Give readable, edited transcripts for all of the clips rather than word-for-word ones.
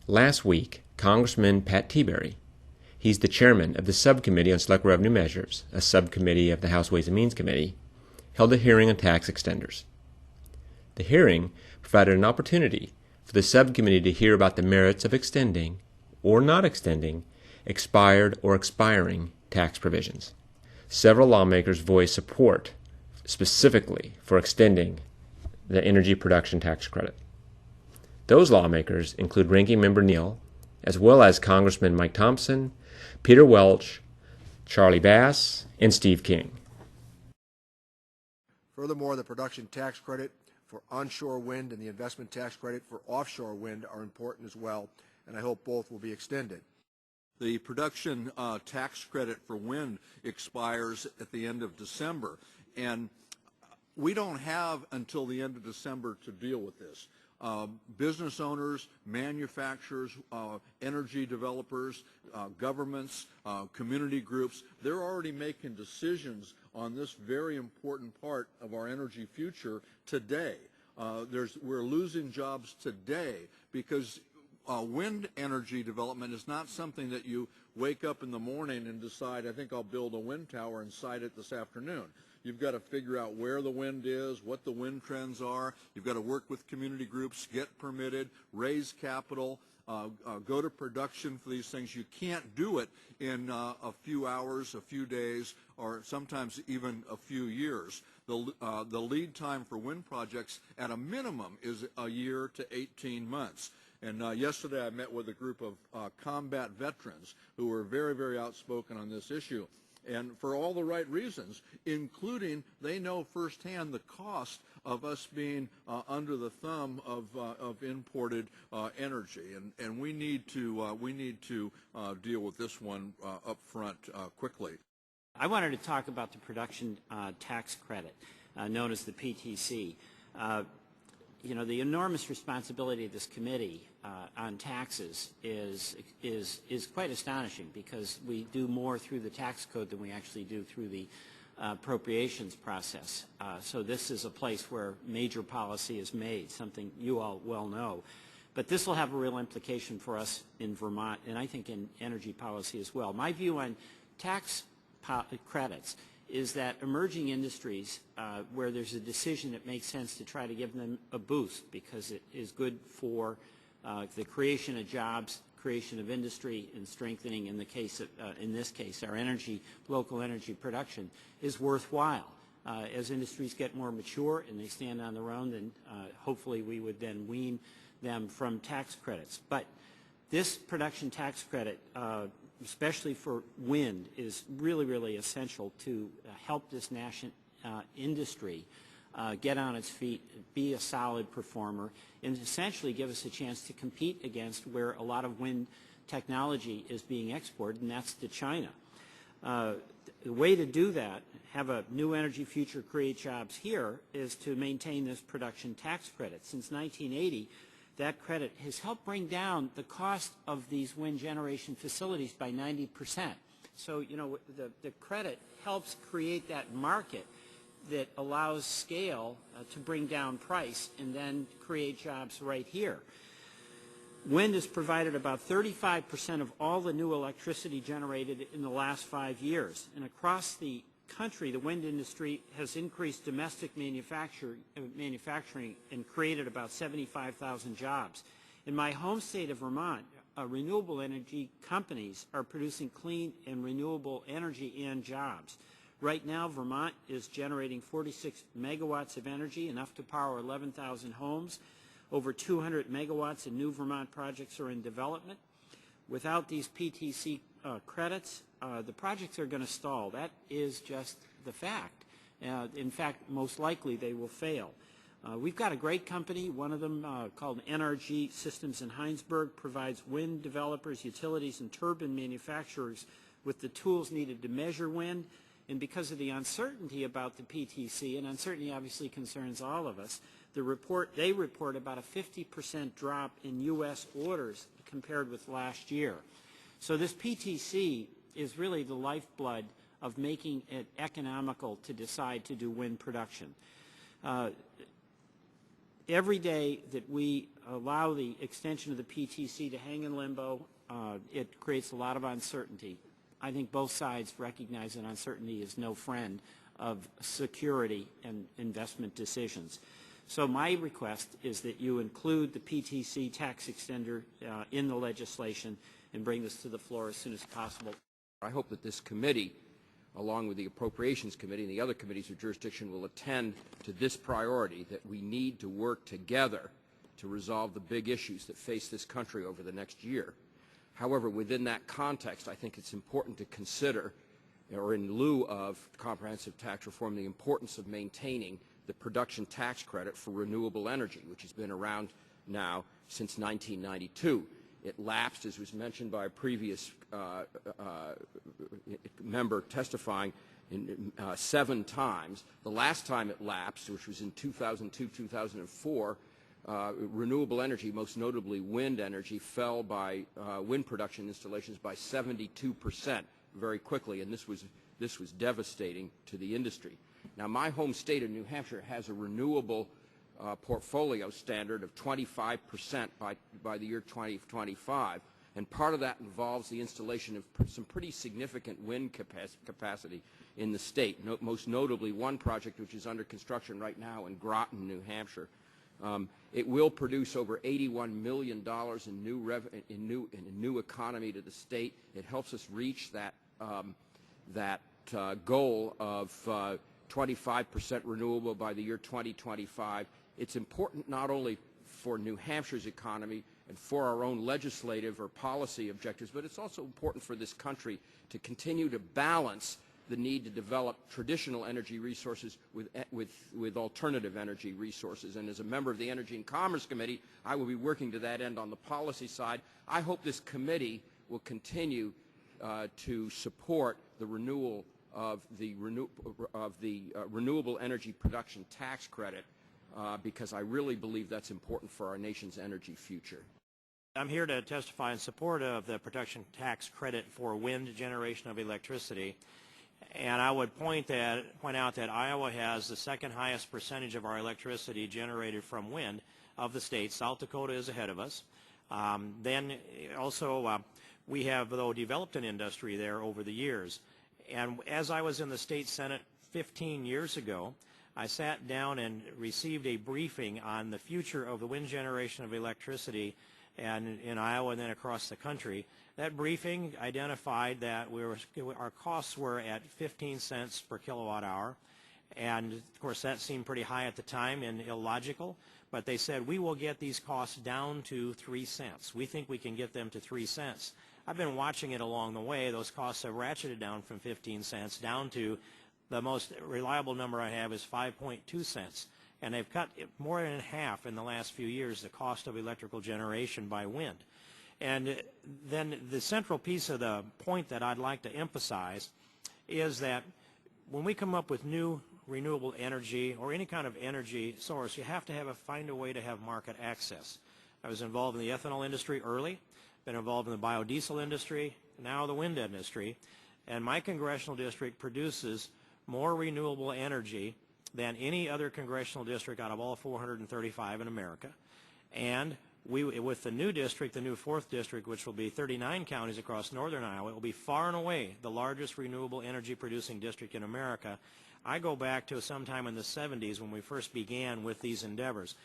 Last week, Congressman Pat Tiberi, he's the chairman of the subcommittee on select revenue measures, a subcommittee of the House Ways and Means Committee, held a hearing on tax extenders. The hearing provided an opportunity for the subcommittee to hear about the merits of extending or not extending expired or expiring tax provisions. Several lawmakers voiced support specifically for extending the energy production tax credit. Those lawmakers include Ranking Member Neal, as well as Congressman Mike Thompson, Peter Welch, Charlie Bass, and Steve King. Furthermore, the production tax credit for onshore wind and the investment tax credit for offshore wind are important as well, and I hope both will be extended. The production tax credit for wind expires at the end of December, and we don't have until the end of December to deal with this. Business owners, manufacturers, energy developers, governments, community groups, they're already making decisions on this very important part of our energy future today. We're losing jobs today because wind energy development is not something that you wake up in the morning and decide, I think I'll build a wind tower and site it this afternoon. You've got to figure out where the wind is, what the wind trends are. You've got to work with community groups, get permitted, raise capital, go to production for these things. You can't do it in a few hours, a few days, or sometimes even a few years. The lead time for wind projects at a minimum is a year to 18 months. And yesterday I met with a group of combat veterans who were very, very outspoken on this issue. And for all the right reasons, including they know firsthand the cost of us being under the thumb of imported energy, and we need to deal with this one up front quickly. I wanted to talk about the production tax credit, known as the PTC. You know, the enormous responsibility of this committee on taxes is quite astonishing, because we do more through the tax code than we actually do through the appropriations process. So this is a place where major policy is made, something you all well know. But this will have a real implication for us in Vermont, and I think in energy policy as well. My view on tax credits is that emerging industries where there's a decision that makes sense to try to give them a boost because it is good for the creation of jobs, creation of industry, and strengthening, in this case, our local energy production, is worthwhile. As industries get more mature and they stand on their own, then hopefully we would then wean them from tax credits. But this production tax credit, especially for wind, is really, really essential to help this national industry get on its feet, be a solid performer, and essentially give us a chance to compete against where a lot of wind technology is being exported, and that's to China. The way to do that, have a new energy future, create jobs here, is to maintain this production tax credit. Since 1980, that credit has helped bring down the cost of these wind generation facilities by 90%. So, you know, the credit helps create that market that allows scale to bring down price and then create jobs right here. Wind has provided about 35% of all the new electricity generated in the last 5 years. And across the country, the wind industry has increased domestic manufacturing and created about 75,000 jobs. In my home state of Vermont, renewable energy companies are producing clean and renewable energy and jobs. Right now, Vermont is generating 46 megawatts of energy, enough to power 11,000 homes. Over 200 megawatts of new Vermont projects are in development. Without these PTC credits, the projects are going to stall. That is just the fact. In fact, most likely they will fail. We've got a great company. One of them, called NRG Systems in Heinsberg, provides wind developers, utilities, and turbine manufacturers with the tools needed to measure wind. And because of the uncertainty about the PTC, and uncertainty obviously concerns all of us, they report about a 50% drop in U.S. orders compared with last year. So this PTC is really the lifeblood of making it economical to decide to do wind production. every day that we allow the extension of the PTC to hang in limbo, it creates a lot of uncertainty. I think both sides recognize that uncertainty is no friend of security and investment decisions. So my request is that you include the PTC tax extender in the legislation and bring this to the floor as soon as possible. I hope that this committee, along with the Appropriations Committee and the other committees of jurisdiction, will attend to this priority, that we need to work together to resolve the big issues that face this country over the next year. However, within that context, I think it's important to consider, or in lieu of comprehensive tax reform, the importance of maintaining the production tax credit for renewable energy, which has been around now since 1992. It lapsed, as was mentioned by a previous member testifying, 7 times. The last time it lapsed, which was in 2002-2004, renewable energy, most notably wind energy, fell by wind production installations by 72% very quickly, and this was devastating to the industry. Now, my home state of New Hampshire has a renewable portfolio standard of 25% by the year 2025, and part of that involves the installation of some pretty significant wind capacity in the state, most notably one project which is under construction right now in Groton, New Hampshire. It will produce over $81 million in new economy to the state. It helps us reach that goal of 25% renewable by the year 2025. It's important not only for New Hampshire's economy and for our own legislative or policy objectives, but it's also important for this country to continue to balance the need to develop traditional energy resources with alternative energy resources. And as a member of the Energy and Commerce Committee, I will be working to that end on the policy side. I hope this committee will continue to support the renewal of the renewable energy production tax credit because I really believe that's important for our nation's energy future. I'm here to testify in support of the production tax credit for wind generation of electricity. And I would point out that Iowa has the second highest percentage of our electricity generated from wind of the states. South Dakota is ahead of us. Then also we have, though, developed an industry there over the years. And as I was in the state Senate 15 years ago, I sat down and received a briefing on the future of the wind generation of electricity and in Iowa and then across the country. That briefing identified that our costs were at 15 cents per kilowatt hour, and of course that seemed pretty high at the time and illogical, but they said we will get these costs down to 3 cents. We think we can get them to 3 cents. I've been watching it along the way. Those costs have ratcheted down from 15 cents down to the most reliable number I have is 5.2 cents. And they've cut more than half in the last few years the cost of electrical generation by wind. And then the central piece of the point that I'd like to emphasize is that when we come up with new renewable energy or any kind of energy source, you have to find a way to have market access. I was involved in the ethanol industry early, been involved in the biodiesel industry, now the wind industry, and my congressional district produces more renewable energy than any other congressional district out of all 435 in America. And with the new district, the new 4th district, which will be 39 counties across northern Iowa, it will be far and away the largest renewable energy producing district in America. I go back to sometime in the 70s when we first began with these endeavors.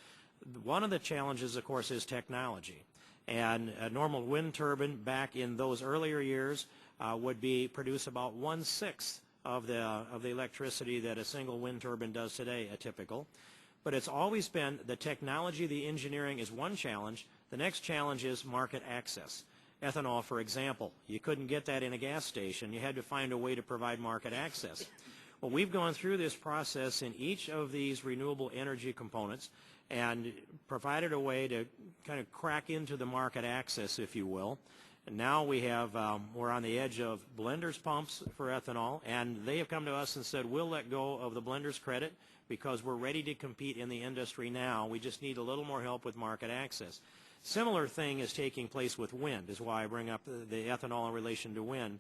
One of the challenges, of course, is technology. And a normal wind turbine back in those earlier years would produce about 1/6 of the electricity that a single wind turbine does today, a typical. But it's always been the technology, the engineering is one challenge. The next challenge is market access. Ethanol, for example, you couldn't get that in a gas station. You had to find a way to provide market access. Well, we've gone through this process in each of these renewable energy components and provided a way to kind of crack into the market access, if you will. And now we're on the edge of blenders pumps for ethanol, and they have come to us and said, we'll let go of the blenders credit because we're ready to compete in the industry now. We just need a little more help with market access. Similar thing is taking place with wind, is why I bring up the ethanol in relation to wind.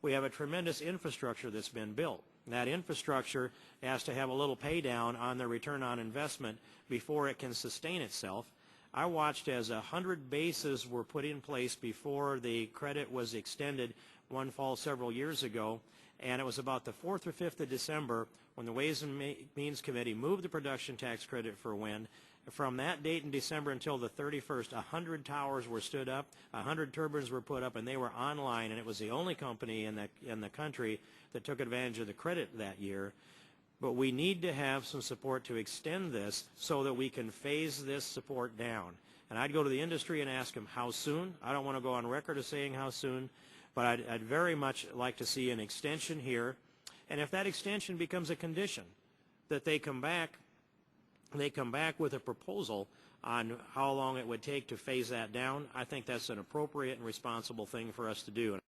we have a tremendous infrastructure that's been built. That infrastructure has to have a little pay down on the return on investment before it can sustain itself. I watched as 100 bases were put in place before the credit was extended one fall several years ago, and it was about the 4th or 5th of December when the Ways and Means Committee moved the production tax credit for wind. From that date in December until the 31st, 100 towers were stood up, 100 turbines were put up, and they were online, and it was the only company in the country that took advantage of the credit that year. But we need to have some support to extend this so that we can phase this support down. And I'd go to the industry and ask them how soon. I don't want to go on record as saying how soon, but I'd very much like to see an extension here. And if that extension becomes a condition, that they come back with a proposal on how long it would take to phase that down, I think that's an appropriate and responsible thing for us to do.